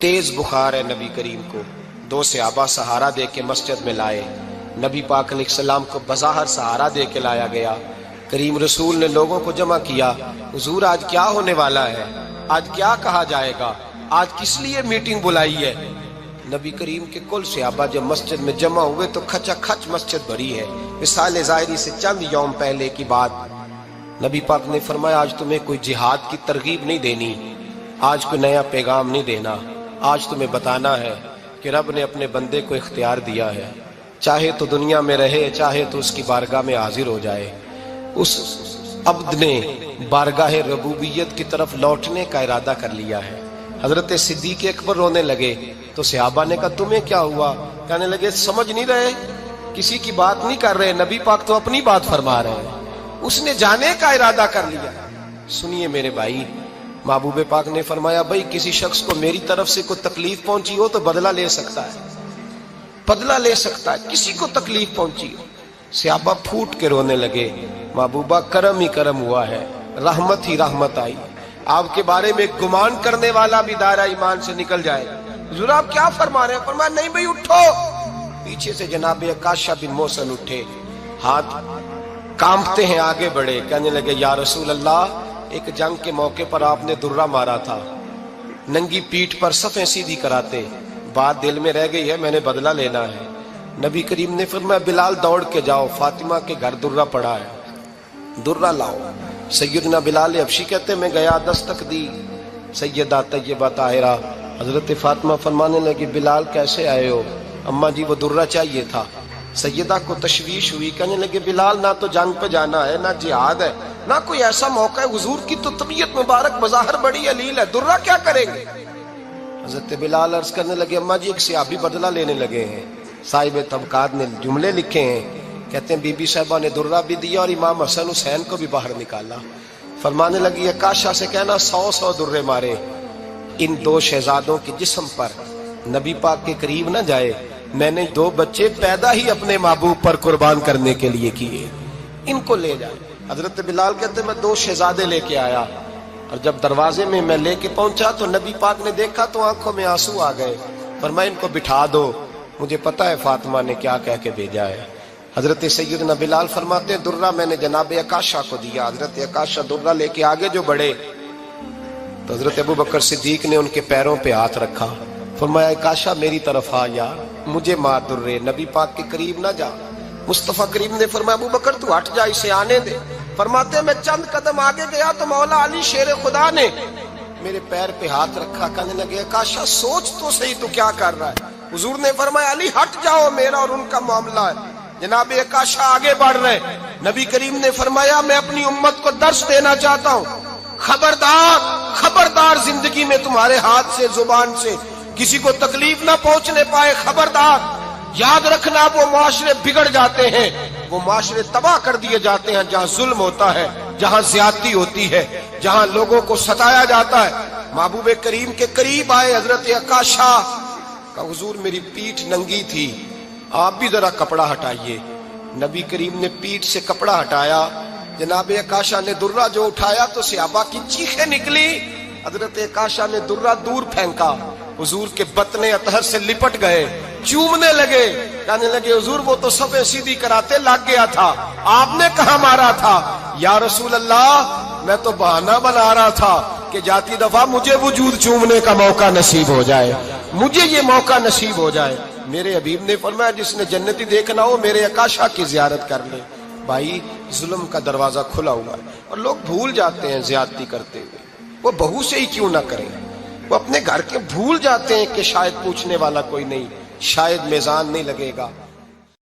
तेज बुखार है नबी करीम को। दो सहाबा सहारा दे के मस्जिद में लाए। नबी पाक अलैहिस्सलाम को बज़ाहिर सहारा दे के लाया गया। करीम रसूल ने लोगों को जमा किया, हुजूर आज क्या होने वाला है, आज क्या कहा जाएगा, आज किस लिए मीटिंग बुलाई है। नबी करीम के कुल सहाबा जब मस्जिद में जमा हुए तो खचाखच मस्जिद भरी है। मिसाल ज़ाहिरी से चंद यौम पहले की बात, नबी पाक ने फरमाया आज तुम्हें कोई जिहाद की तरगीब नहीं देनी, आज कोई नया पैगाम नहीं देना, आज तुम्हें बताना है कि रब ने अपने बंदे को इख्तियार दिया है, चाहे तो दुनिया में रहे चाहे तो उसकी बारगाह में हाजिर हो जाए। उस अब्द ने बारगाह रबूबियत की तरफ लौटने का इरादा कर लिया है। हजरत सिद्दीक अकबर रोने लगे तो सहाबा ने कहा तुम्हें क्या हुआ। कहने लगे समझ नहीं रहे, किसी की बात नहीं कर रहे, नबी पाक तो अपनी बात फरमा रहे हैं, उसने जाने का इरादा कर लिया। सुनिए मेरे भाई, महबूब पाक ने फरमाया भाई किसी शख्स को मेरी तरफ से कोई तकलीफ पहुंची हो तो बदला ले सकता है, बदला ले सकता है, किसी को तकलीफ पहुंची हो। सहाबा फूट के रोने लगे, महबूबा करम ही करम हुआ है, रहमत ही रहमत आई, आपके बारे में गुमान करने वाला भी दायरा ईमान से निकल जाएगा। हुजूर आप क्या फरमा रहे हैं। फरमाया नहीं भाई उठो। पीछे से जनाब अकाशा बिन मोहसन उठे, हाथ कांपते हैं आगे बढ़े, कहने लगे या रसूल अल्लाह एक जंग के मौके पर आपने दुर्रा मारा था, नंगी पीठ पर सफ़ें सीधी कराते, बात दिल में रह गई है, मैंने बदला लेना है। नबी करीम ने फरमाया बिलाल दौड़ के जाओ, फातिमा के घर दुर्रा पड़ा है, दुर्रा लाओ। सैयदना बिलाल हबशी कहते मैं गया, दस्तक दी, सैयदा तैयबा ताहिरा हजरत फातिमा फरमाने लगी बिलाल कैसे आए हो। अम्मा जी वो दुर्रा चाहिए था। सैयदा को तशवीश हुई, कहने लगे बिलाल ना तो जंग पे जाना है, ना जिहाद है, ना कोई ऐसा मौका है, हुजूर की तो तबीयत मुबारक बज़ाहिर बड़ी अलील है, दुर्रा क्या करेंगे। हजरत बिलाल अर्ज करने लगे अम्मा जी एक सहाबी बदला लेने लगे हैं, साहिब तबकात ने जुमले लिखे हैं, कहते हैं बीबी साहिबा ने दुर्रा भी दिया और इमाम हसन हुसैन को भी बाहर निकाला। फरमाने लगी अकाशा से कहना 100 दुर्रे मारे, इन दो शहजादों के जिस्म पर नबी पाक के करीब न जाए, मैंने 2 बच्चे पैदा ही अपने महबूब पर कुर्बान करने के लिए किए, इनको ले जाए। हजरत बिलाल कहते मैं 2 शहजादे लेके आया और जब दरवाजे में मैं लेके पहुंचा तो नबी पाक ने देखा तो आंखों में आंसू आ गए। फरमाया इनको बिठा दो, मुझे पता है फातिमा ने क्या कह के भेजा है। हजरत सैयदना बिलाल फरमाते हैं दुर्रा मैंने जनाब अकाशा को दिया। हजरत अकाशा दुर्रा लेके आगे जो बढ़े तो हजरत अबू बकर सिद्दीक ने उनके पैरों पे हाथ रखा, फरमाया अकाशा मेरी तरफ आ यार, मुझे मार दुर्रे, नबी पाक के करीब ना जा। मुस्तफा करीम ने फरमाया अबू बकर तू हट जा, इसे आने दे। फरमाते मैं चंद कदम आगे गया तो मौला अली शेर खुदा ने मेरे पैर पे हाथ रखा, कहने लगे अकाशा सोच तो सही तू क्या कर रहा है। हुजूर ने फरमाया अली हट जाओ, मेरा और उनका मामला है। जनाब अकाशा आगे बढ़ रहे, नबी करीम ने फरमाया मैं अपनी उम्मत को दर्श देना चाहता हूँ, खबरदार खबरदार जिंदगी में तुम्हारे हाथ से जुबान से किसी को तकलीफ ना पहुंचने पाए, खबरदार। याद रखना वो माशरे बिगड़ जाते हैं, वो माशरे तबाह कर दिए जाते हैं जहां जुल्म होता है, जहां ज्यादती होती है, जहां लोगों को सताया जाता है। महबूब करीम के करीब आए हजरत अकाशा का, हुजूर मेरी पीठ नंगी थी, आप भी जरा कपड़ा हटाइए। नबी करीम ने पीठ से कपड़ा हटाया, जनाब अकाशा ने दुर्रा जो उठाया तो सहाबा की चीखें निकली। हजरत अकाशा ने दुर्रा दूर फेंका, हुजूर के बतने अतहर से लिपट गए, चूमने लगे, कहने लगे हुजूर वो तो सफ़ें सीधी कराते लग गया था, आपने कहाँ मारा था। या रसूल अल्लाह मैं तो बहाना बना रहा था कि जाती दफा मुझे वजूद चूमने का मौका नसीब हो जाए, मुझे ये मौका नसीब हो जाए। मेरे हबीब ने फरमाया जिसने जन्नती देखना हो मेरे अकाशा की जियारत कर ले। भाई जुल्म का दरवाजा खुला हुआ है और लोग भूल जाते हैं ज्यादती करते हुए, वो बहू से ही क्यों ना करें, वो अपने घर के भूल जाते हैं कि शायद पूछने वाला कोई नहीं, शायद मेज़ान नहीं लगेगा।